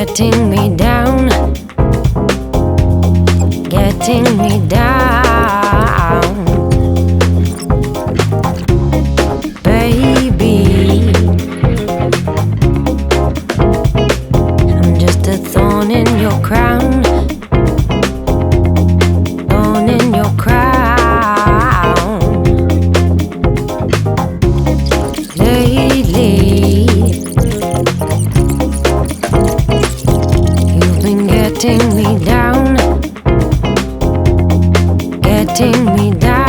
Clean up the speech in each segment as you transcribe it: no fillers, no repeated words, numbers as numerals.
getting me down, getting me down, baby. I'm just a thorn in your crown, thorn in your crown. Lately, you've been getting me down, getting me down.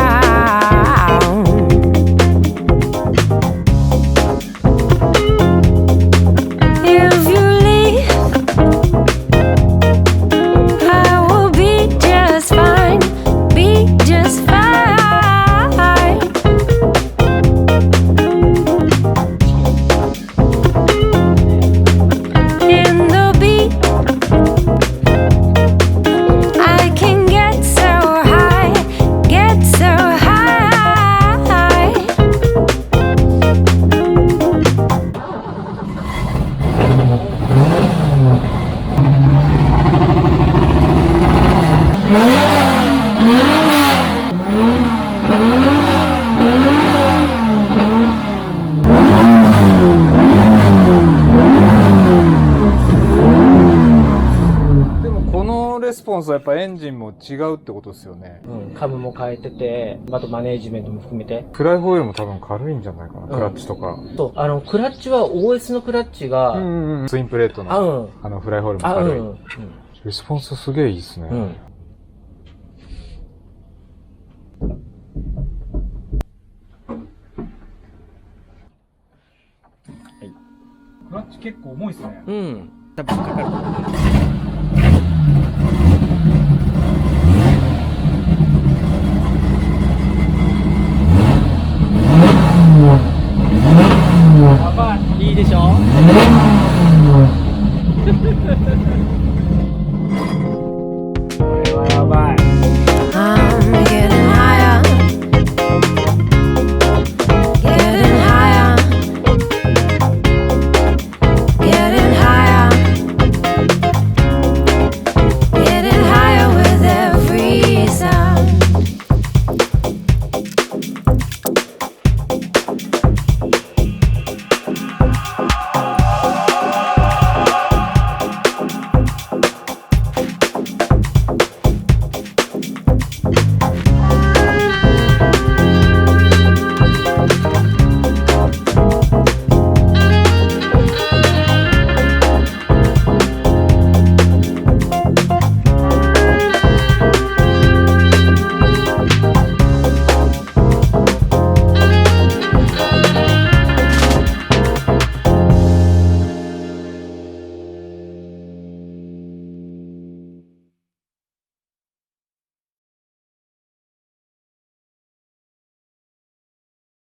If you leave, I will be just fine, be just fine. In the beat, I can get so high, get so high.でもこのレスポンスはやっぱエンジンも違うってことですよね。株も変えてて、あとマネージメントも含めて。フライホイールも多分軽いんじゃないかな、クラッチとか。そう、クラッチは OS のクラッチが、ツインプレートの、フライホイールも軽い。レスポンスすげえいいですね。クラッチ結構重いですね。多分かかると思う。